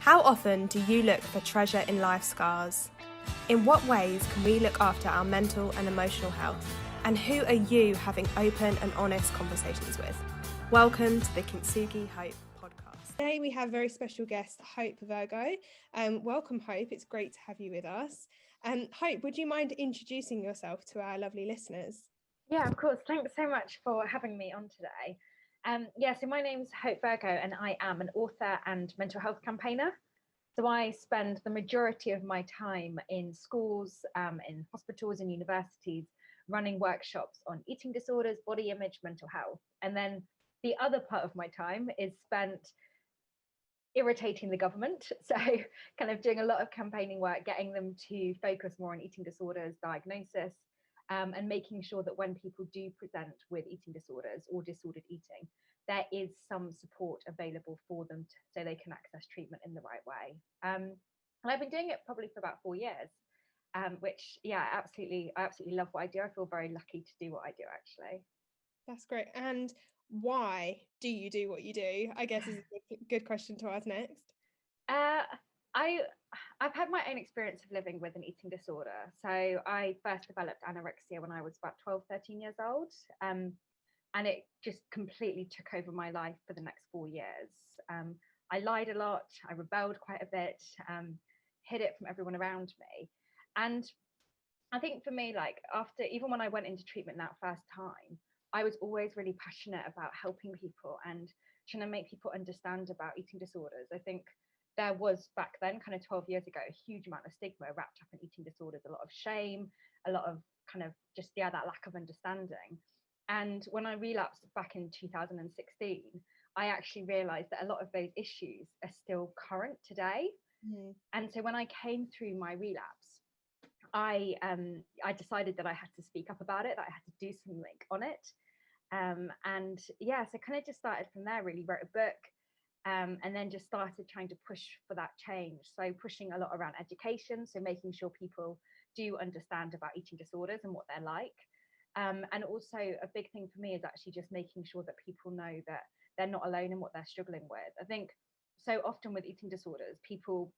How often do you look for treasure in life scars? In what ways can we look after our mental and emotional health? And who are you having open and honest conversations with? Welcome to the Kintsugi Hope podcast. Today we have very special guest, Hope Virgo. Welcome, Hope. It's great to have you with us. Hope, would you mind introducing yourself to our lovely listeners? Yeah, of course. Thanks so much for having me on today. So my name's Hope Virgo, and I am an author and mental health campaigner. So I spend the majority of my time in schools, in hospitals and universities, running workshops on eating disorders, body image, mental health. And then the other part of my time is spent irritating the government. So kind of doing a lot of campaigning work, getting them to focus more on eating disorders, diagnosis, and making sure that when people do present with eating disorders or disordered eating, there is some support available for them so they can access treatment in the right way. And I've been doing it probably for about 4 years, which, yeah, I absolutely love what I do. I feel very lucky to do what I do, actually. That's great. And why do you do what you do? I guess is a good question to ask next. Uh, I I've had my own experience of living with an eating disorder. So I first developed anorexia when I was about 12, 13 years old. Um, and it just completely took over my life for the next 4 years. I lied a lot, I rebelled quite a bit, hid it from everyone around me. And I think for me, like after, even when I went into treatment that first time, I was always really passionate about helping people and trying to make people understand about eating disorders. I think there was back then, kind of 12 years ago, a huge amount of stigma wrapped up in eating disorders, a lot of shame, a lot of kind of just, yeah, that lack of understanding. And when I relapsed back in 2016, I actually realized that a lot of those issues are still current today. Mm. And so when I came through my relapse, I decided that I had to speak up about it, that I had to do something on it. And yeah, so kind of just started from there, really wrote a book, and then just started trying to push for that change. So pushing a lot around education, so making sure people do understand about eating disorders and what they're like. And also a big thing for me is actually just making sure that people know that they're not alone in what they're struggling with. I think so often with eating disorders, people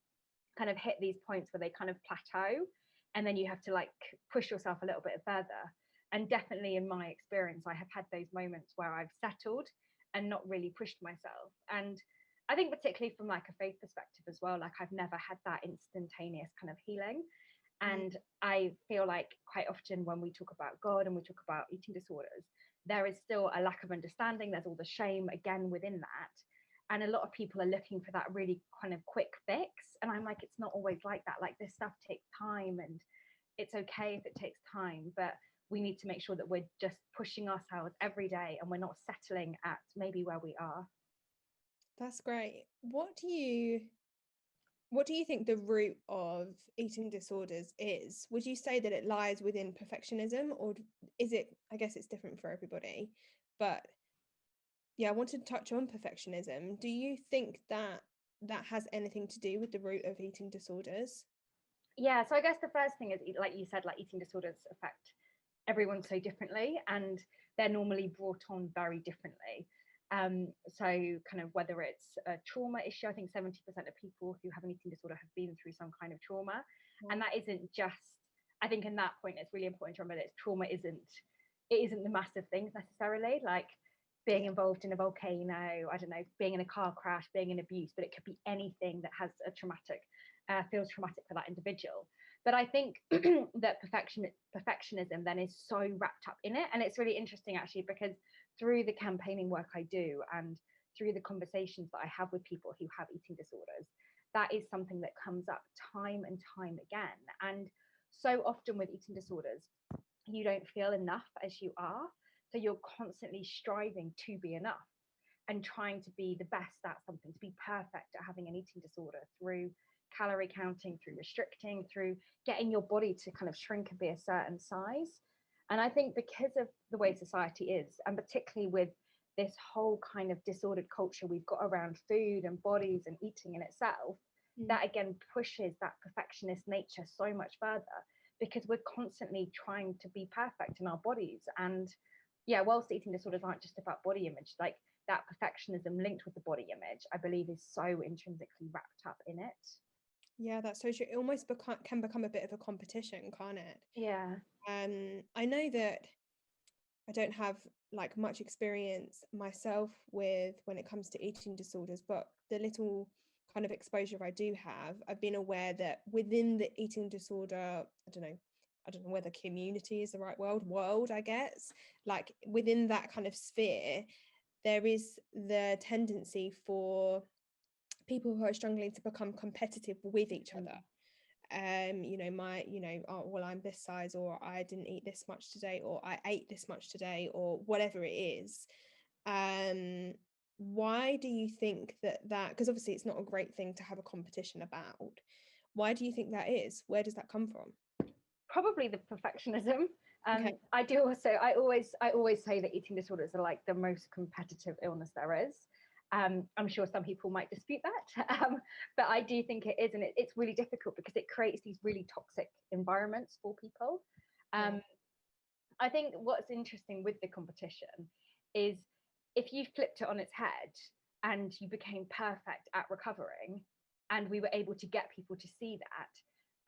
kind of hit these points where they kind of plateau, and then you have to like push yourself a little bit further. And definitely in my experience, I have had those moments where I've settled and not really pushed myself. And I think particularly from like a faith perspective as well, like I've never had that instantaneous kind of healing. Mm. And I feel like quite often when we talk about God and we talk about eating disorders, there is still a lack of understanding. There's all the shame again within that. And a lot of people are looking for that really kind of quick fix. And I'm like, it's not always like that. Like this stuff takes time, and it's okay if it takes time, but we need to make sure that we're just pushing ourselves every day and we're not settling at maybe where we are. That's great. What do you think the root of eating disorders is? Would you say that it lies within perfectionism, or is it, I guess it's different for everybody, but yeah, I wanted to touch on perfectionism. Do you think that that has anything to do with the root of eating disorders? Yeah, so I guess the first thing is, like you said, like eating disorders affect everyone so differently, and they're normally brought on very differently. So kind of whether it's a trauma issue, I think 70% of people who have an eating disorder have been through some kind of trauma. And Wow. that isn't just, I think in that point, it's really important to remember that trauma isn't the massive things necessarily, like being Yeah. involved in a volcano, I don't know, being in a car crash, being in abuse, but it could be anything that has a traumatic, feels traumatic for that individual. But I think that perfectionism then is so wrapped up in it. And it's really interesting actually, because through the campaigning work I do and through the conversations that I have with people who have eating disorders, that is something that comes up time and time again. And so often with eating disorders, you don't feel enough as you are. So you're constantly striving to be enough and trying to be the best at something, to be perfect at having an eating disorder through calorie counting, through restricting, through getting your body to kind of shrink and be a certain size. And I think because of the way society is, and particularly with this whole kind of disordered culture we've got around food and bodies and eating in itself, Mm. that again pushes that perfectionist nature so much further, because we're constantly trying to be perfect in our bodies. And yeah, whilst eating disorders aren't just about body image, like that perfectionism linked with the body image, I believe, is so intrinsically wrapped up in it. Yeah, that's so true. It almost can become a bit of a competition, can't it? Yeah. I know that I don't have like much experience myself with when it comes to eating disorders, but the little kind of exposure I do have, I've been aware that within the eating disorder, I don't know whether community is the right world, I guess, like within that kind of sphere, there is the tendency for people who are struggling to become competitive with each other. Oh, well, I'm this size, or I didn't eat this much today, or I ate this much today, or whatever it is. Why do you think that because obviously it's not a great thing to have a competition about, why do you think that is? Where does that come from? Probably the perfectionism. Okay. I always say that eating disorders are like the most competitive illness there is. I'm sure some people might dispute that, but I do think it is, and it's really difficult because it creates these really toxic environments for people. Yeah. I think what's interesting with the competition is if you flipped it on its head and you became perfect at recovering, and we were able to get people to see that,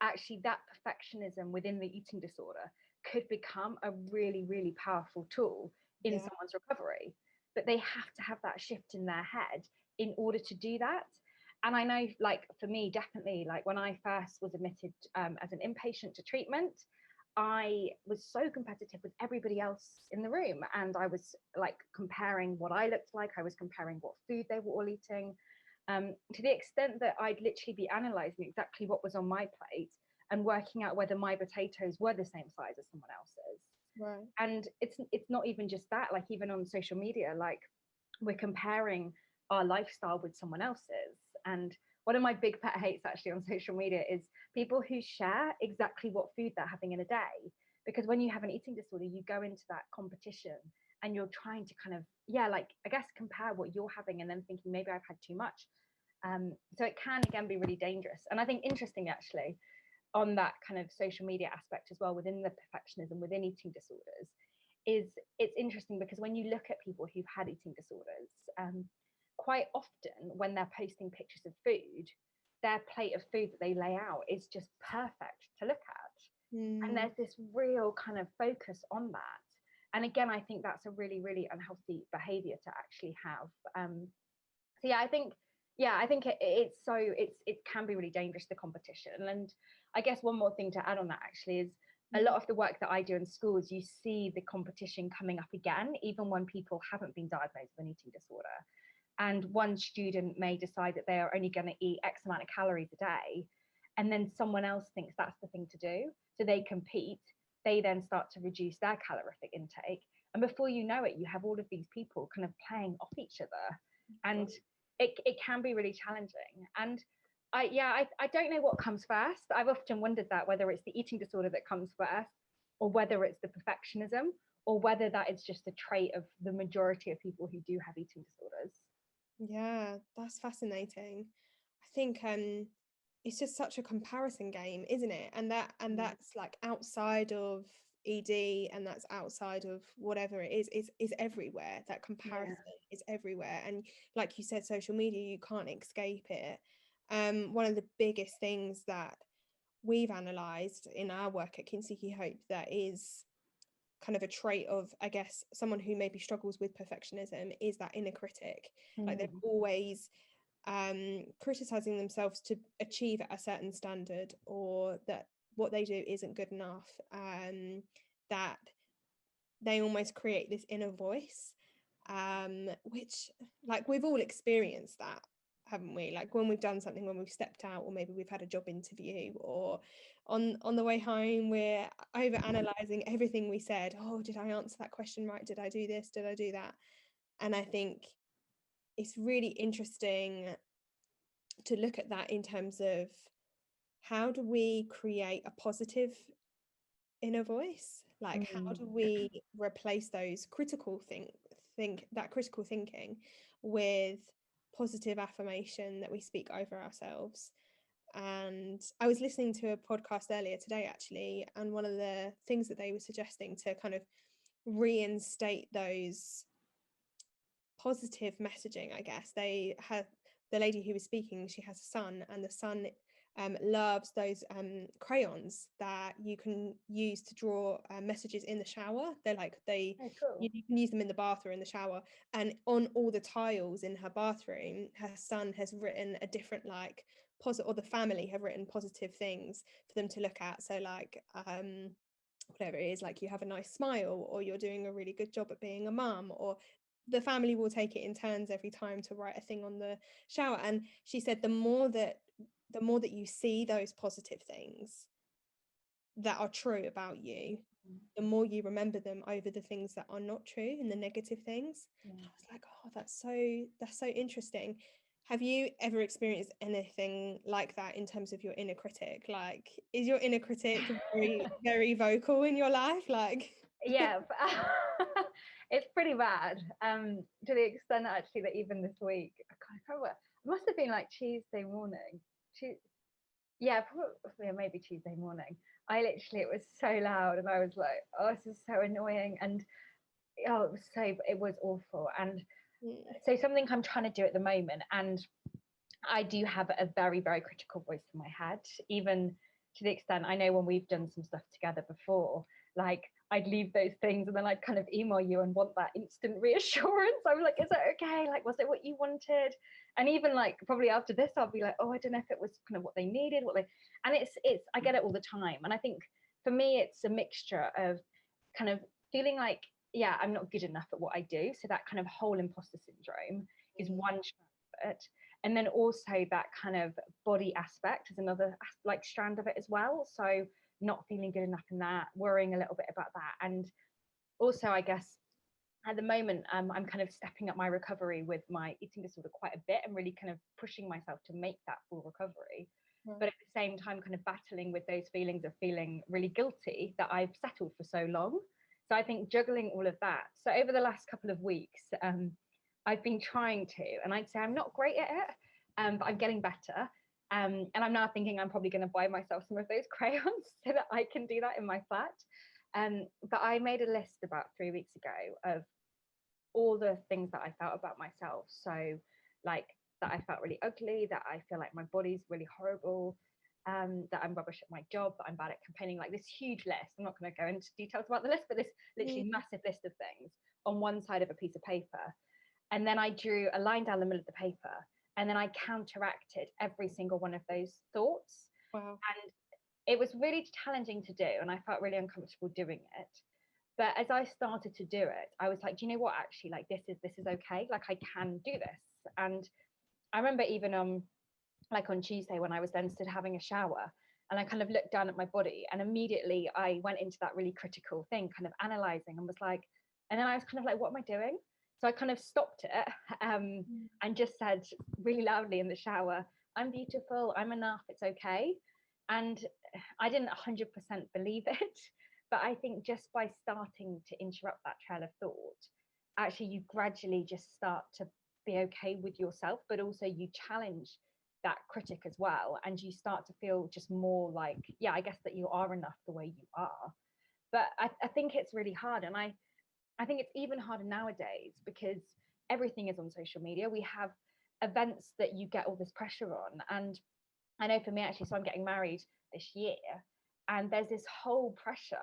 actually that perfectionism within the eating disorder could become a really, really powerful tool in Yeah. someone's recovery. But they have to have that shift in their head in order to do that. And I know, like, for me, definitely, like when I first was admitted as an inpatient to treatment, I was so competitive with everybody else in the room. And I was like comparing what I looked like. I was comparing what food they were all eating, to the extent that I'd literally be analysing exactly what was on my plate and working out whether my potatoes were the same size as someone else's. Right. And it's not even just that, like even on social media, like we're comparing our lifestyle with someone else's. And one of my big pet hates actually on social media is people who share exactly what food they're having in a day. Because when you have an eating disorder, you go into that competition and you're trying to kind of, yeah, like I guess compare what you're having and then thinking maybe I've had too much. So it can again be really dangerous. And I think interesting actually on that kind of social media aspect as well within the perfectionism within eating disorders is it's interesting because when you look at people who've had eating disorders, quite often when they're posting pictures of food, their plate of food that they lay out is just perfect to look at. And there's this real kind of focus on that. And again, I think that's a really, really unhealthy behavior to actually have. So yeah, I think it can be really dangerous, the competition. And I guess one more thing to add on that actually is a lot of the work that I do in schools, you see the competition coming up again, even when people haven't been diagnosed with an eating disorder. And one student may decide that they are only going to eat X amount of calories a day, and then someone else thinks that's the thing to do. So they compete, they then start to reduce their calorific intake. And before you know it, you have all of these people kind of playing off each other. And it can be really challenging. And I don't know what comes first. I've often wondered that whether it's the eating disorder that comes first, or whether it's the perfectionism, or whether that is just a trait of the majority of people who do have eating disorders. Yeah, that's fascinating. I think it's just such a comparison game, isn't it? That's like outside of ED, and that's outside of whatever it is everywhere. That comparison is everywhere. And like you said, social media, you can't escape it. One of the biggest things that we've analysed in our work at Kinsey Hope that is kind of a trait of, I guess, someone who maybe struggles with perfectionism is that inner critic. Like they're always criticizing themselves to achieve a certain standard, or that what they do isn't good enough, that they almost create this inner voice, which, like, we've all experienced that, haven't we? Like when we've done something, when we've stepped out, or maybe we've had a job interview, or on the way home we're over analyzing everything we said. Oh, did I answer that question right? Did I do this? Did I do that? And I think it's really interesting to look at that in terms of how do we create a positive inner voice? Like how do we replace those critical critical thinking with positive affirmation that we speak over ourselves? And I was listening to a podcast earlier today actually, and one of the things that they were suggesting to kind of reinstate those positive messaging, I guess. They had the lady who was speaking, she has a son, and the son loves those crayons that you can use to draw messages in the shower. They're like Oh, cool. you can use them in the bath or in the shower, and on all the tiles in her bathroom her son has written a different like positive, or the family have written positive things for them to look at. So like whatever it is, like you have a nice smile, or you're doing a really good job at being a mum, or the family will take it in turns every time to write a thing on the shower. And she said the more that you see those positive things that are true about you, the more you remember them over the things that are not true and the negative things. Yeah. I was like, oh, that's so interesting. Have you ever experienced anything like that in terms of your inner critic? Like, is your inner critic very, very vocal in your life? Like, Yeah, it's pretty bad. To the extent actually that even this week, I can't remember. It must have been like Tuesday morning. Yeah, probably maybe Tuesday morning. I literally, it was so loud, and I was like, oh, this is so annoying, and oh, it was awful. And so something I'm trying to do at the moment, and I do have a very, very critical voice in my head, even to the extent I know when we've done some stuff together before, like I'd leave those things and then I'd kind of email you and want that instant reassurance. I'm like, is it okay? Like, was it what you wanted? And even like probably after this, I'll be like, oh, I don't know if it was kind of what they needed, and I get it all the time. And I think for me, it's a mixture of kind of feeling like, yeah, I'm not good enough at what I do. So that kind of whole imposter syndrome is one strand of it, and then also that kind of body aspect is another like strand of it as well. So not feeling good enough in that, worrying a little bit about that. And also I guess at the moment I'm kind of stepping up my recovery with my eating disorder quite a bit, and really kind of pushing myself to make that full recovery. But at the same time kind of battling with those feelings of feeling really guilty that I've settled for so long. So I think juggling all of that. So over the last couple of weeks, I've been trying to, and I'd say I'm not great at it, but I'm getting better. And I'm now thinking I'm probably going to buy myself some of those crayons so that I can do that in my flat. But I made a list about 3 weeks ago of all the things that I felt about myself. So, like that I felt really ugly, that I feel like my body's really horrible, that I'm rubbish at my job, that I'm bad at campaigning, like this huge list. I'm not going to go into details about the list, but this literally massive list of things on one side of a piece of paper. And then I drew a line down the middle of the paper, and then I counteracted every single one of those thoughts. wow. And it was really challenging to do, and I felt really uncomfortable doing it. But as I started to do it, I was like, do you know what, actually, like this is okay, like I can do this. And I remember even like on Tuesday when I was then stood having a shower, and I kind of looked down at my body, and immediately I went into that really critical thing, kind of analyzing, and was like, and then I was kind of like, what am I doing? So I kind of stopped it, and just said really loudly in the shower, I'm beautiful, I'm enough, it's okay. And I didn't 100% believe it, but I think just by starting to interrupt that trail of thought, actually you gradually just start to be okay with yourself, but also you challenge that critic as well, and you start to feel just more like, yeah, I guess that you are enough the way you are. But I think it's really hard, and I think it's even harder nowadays because everything is on social media. We have events that you get all this pressure on. And I know for me, actually, so I'm getting married this year, and there's this whole pressure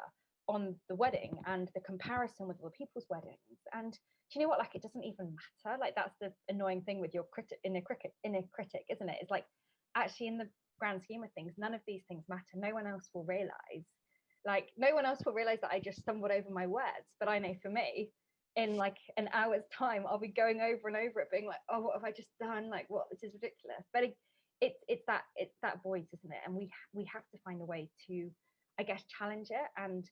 on the wedding and the comparison with other people's weddings. And do you know what? Like, it doesn't even matter. Like, that's the annoying thing with your inner critic, isn't it? It's like, actually, in the grand scheme of things, none of these things matter. No one else will realize. Like, no one else will realize that I just stumbled over my words. But I know for me, in like an hour's time, I'll be going over and over it, being like, oh, what have I just done? Like, what? This is ridiculous. But it's that voice, isn't it? And we have to find a way to, I guess, challenge it. And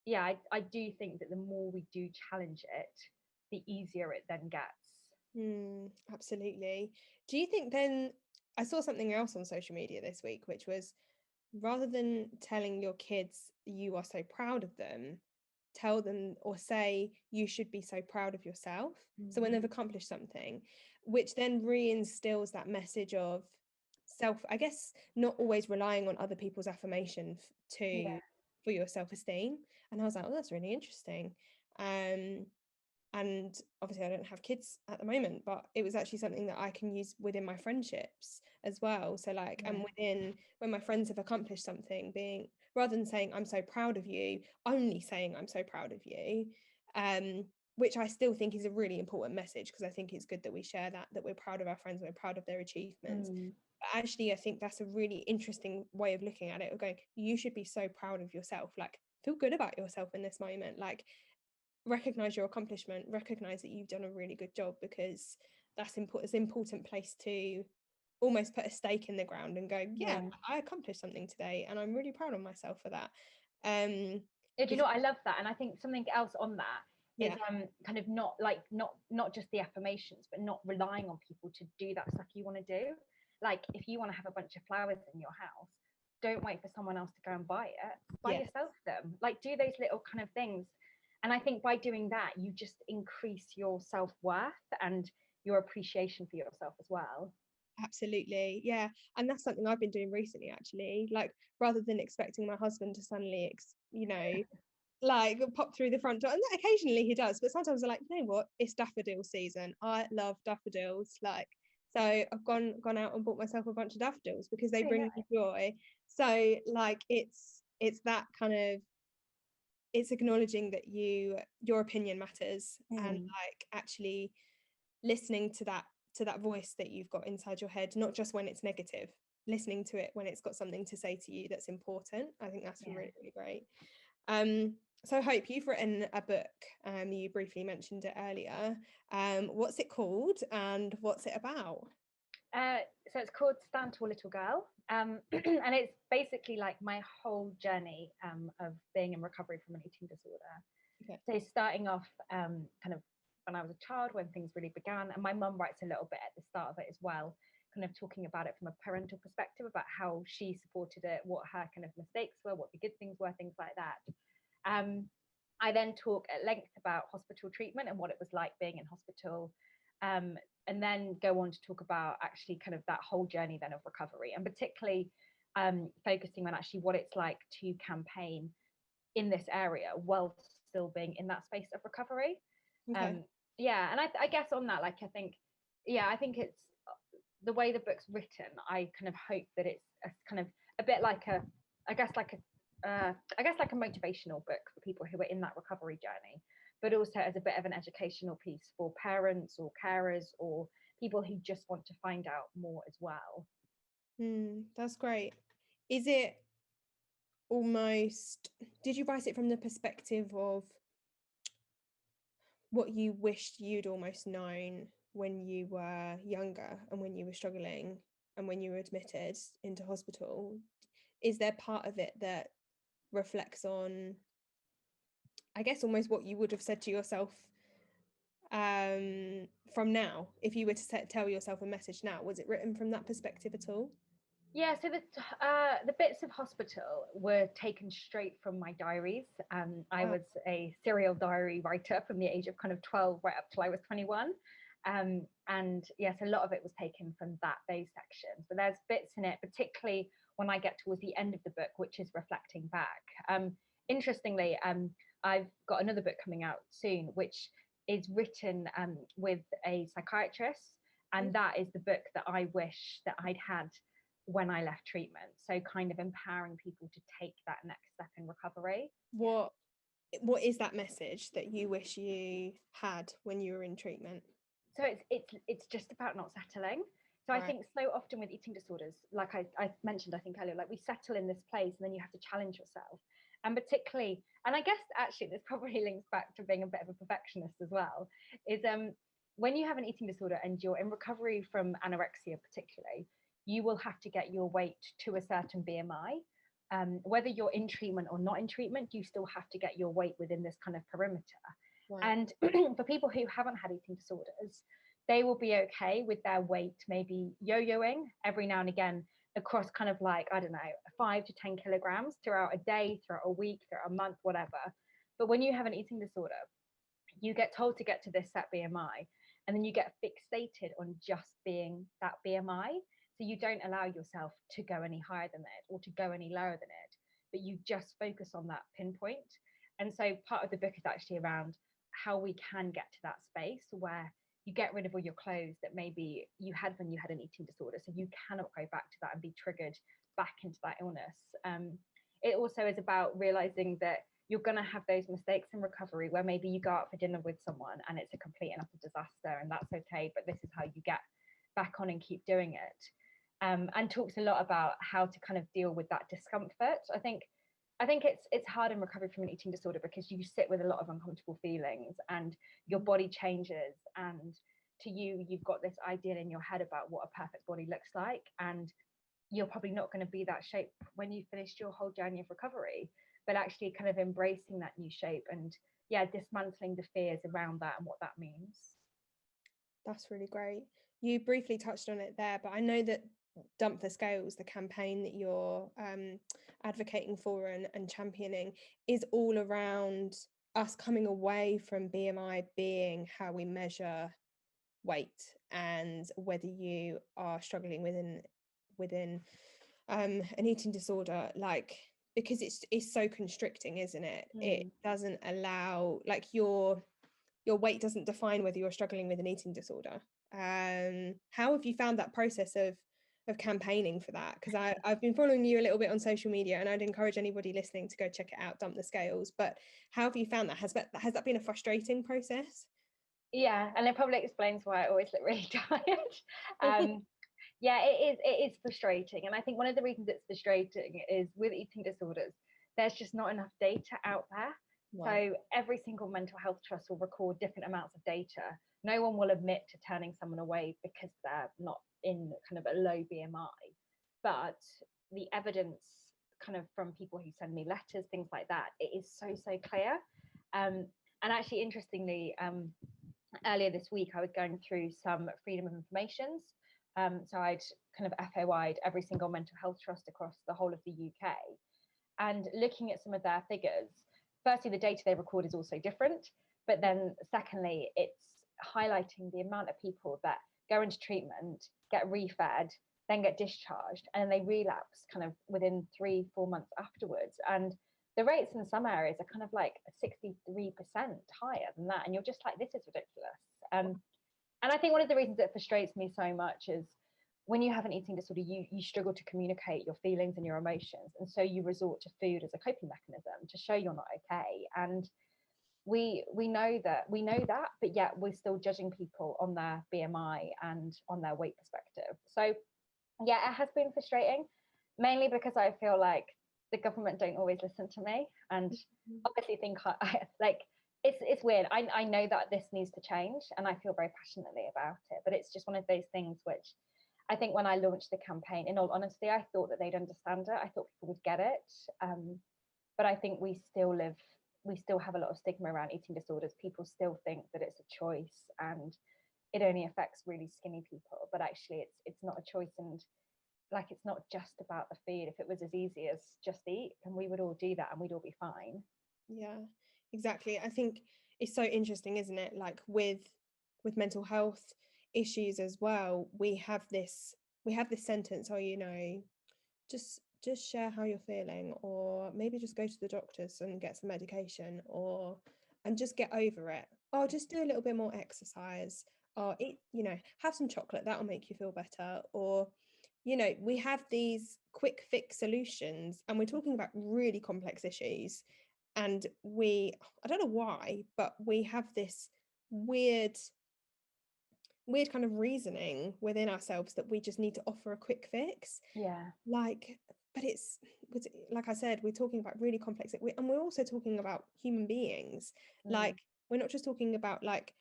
yeah, I do think that the more we do challenge it, the easier it then gets. Absolutely. Do you think then, I saw something else on social media this week, which was rather than telling your kids you are so proud of them, tell them or say you should be so proud of yourself. So when they've accomplished something, which then reinstills that message of self, I guess, not always relying on other people's affirmation Yeah. for your self-esteem. And I was like, oh, that's really interesting. and obviously I don't have kids at the moment, but it was actually something that I can use within my friendships as well. So like, and within when my friends have accomplished something, being rather than saying I'm so proud of you, only saying I'm so proud of you, which I still think is a really important message, because I think it's good that we share that we're proud of our friends, we're proud of their achievements. But actually, I think that's a really interesting way of looking at it, of going, you should be so proud of yourself, like feel good about yourself in this moment, like recognize your accomplishment, recognize that you've done a really good job, because that's important. It's an important place to almost put a stake in the ground and go, yeah, I accomplished something today and I'm really proud of myself for that. Do you know what? I love that. And I think something else on that is yeah, kind of not just the affirmations, but not relying on people to do that stuff you want to do. Like if you want to have a bunch of flowers in your house, don't wait for someone else to go and buy it. Buy yeah, yourself them. Like do those little kind of things. And I think by doing that, you just increase your self-worth and your appreciation for yourself as well. absolutely, yeah. And that's something I've been doing recently, actually, like rather than expecting my husband to suddenly like pop through the front door, and occasionally he does, but sometimes I'm like, you know what, it's daffodil season, I love daffodils, like, so I've gone out and bought myself a bunch of daffodils because they Very bring me nice. joy. So like it's that kind of, it's acknowledging that your opinion matters, and like actually listening to that voice that you've got inside your head, not just when it's negative, listening to it when it's got something to say to you that's important. I think that's Yeah. really, really great. So Hope, you've written a book. You briefly mentioned it earlier. What's it called and what's it about? So it's called Stand Tall Little Girl. And it's basically like my whole journey of being in recovery from an eating disorder. Okay. So starting off kind of when I was a child, when things really began, and my mum writes a little bit at the start of it as well, kind of talking about it from a parental perspective, about how she supported it, what her kind of mistakes were, what the good things were, things like that. Um, I then talk at length about hospital treatment and what it was like being in hospital, um, and then go on to talk about actually kind of that whole journey then of recovery, and particularly focusing on actually what it's like to campaign in this area while still being in that space of recovery. Okay. Um, yeah, and I guess on that, like I think it's the way the book's written. I kind of hope that it's a kind of a bit like a, I guess like a, I guess like a motivational book for people who are in that recovery journey, but also as a bit of an educational piece for parents or carers or people who just want to find out more as well. That's great. Is it almost, did you write it from the perspective of what you wished you'd almost known when you were younger and when you were struggling and when you were admitted into hospital? Is there part of it that reflects on, I guess, almost what you would have said to yourself from now, if you were to tell yourself a message now? Was it written from that perspective at all? Yeah, so the bits of hospital were taken straight from my diaries. I Wow. was a serial diary writer from the age of kind of 12 right up till I was 21. And yes, a lot of it was taken from those sections. But there's bits in it, particularly when I get towards the end of the book, which is reflecting back. Interestingly, I've got another book coming out soon, which is written with a psychiatrist. And that is the book that I wish that I'd had when I left treatment. So kind of empowering people to take that next step in recovery. what what is that message that you wish you had when you were in treatment? So it's just about not settling. So I Right. think so often with eating disorders, like I mentioned, I think earlier, like we settle in this place and then you have to challenge yourself. And particularly, and I guess actually this probably links back to being a bit of a perfectionist as well, is when you have an eating disorder and you're in recovery from anorexia particularly, you will have to get your weight to a certain BMI. Whether you're in treatment or not in treatment, you still have to get your weight within this kind of perimeter. Right. And for people who haven't had eating disorders, they will be okay with their weight maybe yo-yoing every now and again across kind of like, I don't know, 5 to 10 kilograms throughout a day, throughout a week, throughout a month, whatever. But when you have an eating disorder, you get told to get to this set BMI, and then you get fixated on just being that BMI. So you don't allow yourself to go any higher than it or to go any lower than it, but you just focus on that pinpoint. And so part of the book is actually around how we can get to that space where you get rid of all your clothes that maybe you had when you had an eating disorder, so you cannot go back to that and be triggered back into that illness. It also is about realizing that you're going to have those mistakes in recovery where maybe you go out for dinner with someone and it's a complete and utter disaster, and that's okay, but this is how you get back on and keep doing it. And talks a lot about how to kind of deal with that discomfort. I think it's hard in recovery from an eating disorder because you sit with a lot of uncomfortable feelings and your body changes, and to you, you've got this ideal in your head about what a perfect body looks like, and you're probably not going to be that shape when you finished your whole journey of recovery, but actually kind of embracing that new shape and dismantling the fears around that and what that means. That's really great. You briefly touched on it there, but I know that Dump the Scales, the campaign that you're advocating for and championing, is all around us coming away from BMI being how we measure weight, and whether you are struggling within an eating disorder, like, because it's so constricting, isn't it? It doesn't allow, like, your weight doesn't define whether you're struggling with an eating disorder. How have you found that process of campaigning for that? Because I've been following you a little bit on social media, and I'd encourage anybody listening to go check it out, Dump the Scales. But how have you found that? Has that been a frustrating process? Yeah, and it probably explains why I always look really tired. Yeah, it is frustrating, and I think one of the reasons it's frustrating is with eating disorders, there's just not enough data out there. Right. So every single mental health trust will record different amounts of data. No one will admit to turning someone away because they're not in kind of a low BMI, but the evidence kind of from people who send me letters, things like that, it is so clear. And actually, interestingly, earlier this week, I was going through some freedom of informations. So I'd kind of FOI'd every single mental health trust across the whole of the UK, and looking at some of their figures. Firstly, the data they record is also different, but then secondly, it's highlighting the amount of people that go into treatment, get refed, then get discharged, and they relapse kind of within 3-4 months afterwards. And the rates in some areas are kind of like 63% higher than that. And you're just like, this is ridiculous. And I think one of the reasons it frustrates me so much is when you have an eating disorder, you struggle to communicate your feelings and your emotions. And so you resort to food as a coping mechanism to show you're not okay. And we know that, but yet we're still judging people on their BMI and on their weight perspective. So yeah, it has been frustrating, mainly because I feel like the government don't always listen to me, and obviously think I like it's weird. I know that this needs to change, and I feel very passionately about it, but it's just one of those things which I think when I launched the campaign, in all honesty, I thought that they'd understand it. I thought people would get it. But I think we still have a lot of stigma around eating disorders. People still think that it's a choice and it only affects really skinny people. But actually it's not a choice, and like it's not just about the food. If it was as easy as just eat, then we would all do that and we'd all be fine. Yeah, exactly. I think it's so interesting, isn't it? Like with mental health issues as well, we have this sentence, oh, just share how you're feeling, or maybe just go to the doctors and get some medication, or and just get over it. Or just do a little bit more exercise, or eat, have some chocolate, that'll make you feel better. Or we have these quick fix solutions, and we're talking about really complex issues, and I don't know why, but we have this weird kind of reasoning within ourselves that we just need to offer a quick fix. Yeah. Like, but it's like I said, we're talking about really complex, and we're also talking about human beings. Like, we're not just talking about like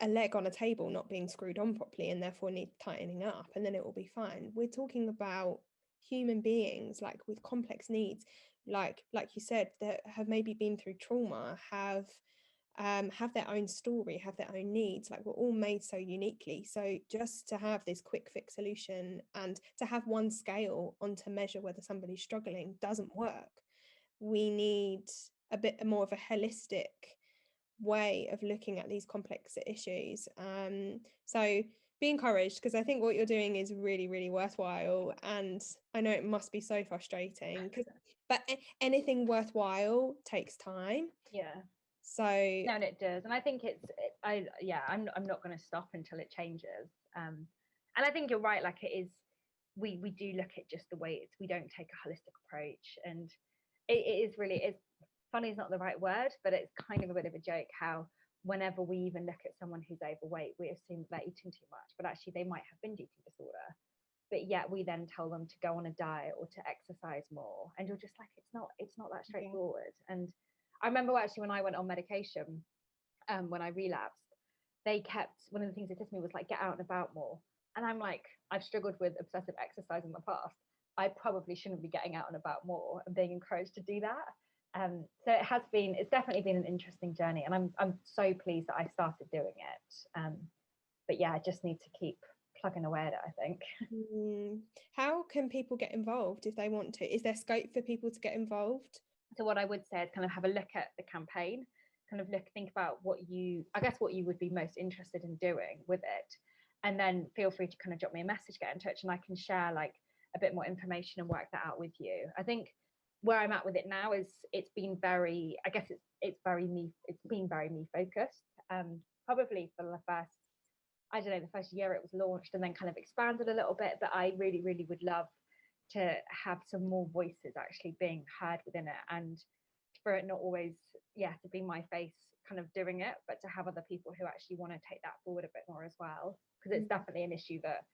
a leg on a table not being screwed on properly and therefore need tightening up and then it will be fine. We're talking about human beings, like, with complex needs, like you said, that have maybe been through trauma, have their own story, have their own needs. Like, we're all made so uniquely. So just to have this quick fix solution and to have one scale on to measure whether somebody's struggling doesn't work. We need a bit more of a holistic way of looking at these complex issues. So be encouraged, because I think what you're doing is really, really worthwhile, and I know it must be so frustrating, but anything worthwhile takes time. Yeah. So No, and it does, and I think I'm not going to stop until it changes. And I think you're right. Like, it is, we do look at just the way it's. We don't take a holistic approach, and it is really is funny is not the right word, but it's kind of a bit of a joke how whenever we even look at someone who's overweight, we assume they're eating too much, but actually they might have binge eating disorder. But yet we then tell them to go on a diet or to exercise more, and you're just like, it's not that yeah. straightforward. And I remember actually when I went on medication, when I relapsed, they kept, one of the things they said to me was like, get out and about more. And I'm like, I've struggled with obsessive exercise in the past. I probably shouldn't be getting out and about more and being encouraged to do that. So it's definitely been an interesting journey, and I'm so pleased that I started doing it. But yeah, I just need to keep plugging away at it, I think. How can people get involved if they want to? Is there scope for people to get involved? So what I would say is kind of have a look at the campaign, kind of think about what you would be most interested in doing with it, and then feel free to kind of drop me a message, get in touch, and I can share like a bit more information and work that out with you. I think where I'm at with it now is it's been very, I guess it's very me, it's been very me focused. Probably for the first, I don't know, the first year it was launched and then kind of expanded a little bit, but I really, really would love to have some more voices actually being heard within it, and for it not always, to be my face kind of doing it, but to have other people who actually want to take that forward a bit more as well. Because it's definitely an issue that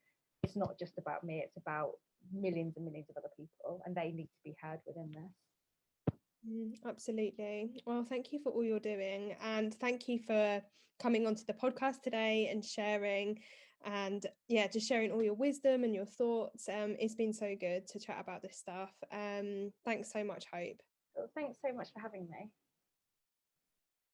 it's not just about me, it's about millions and millions of other people, and they need to be heard within this. Absolutely. Well, thank you for all you're doing, and thank you for coming onto the podcast today and sharing, and just sharing all your wisdom and your thoughts. It's been so good to chat about this stuff. Thanks so much, Hope. So thanks so much for having me.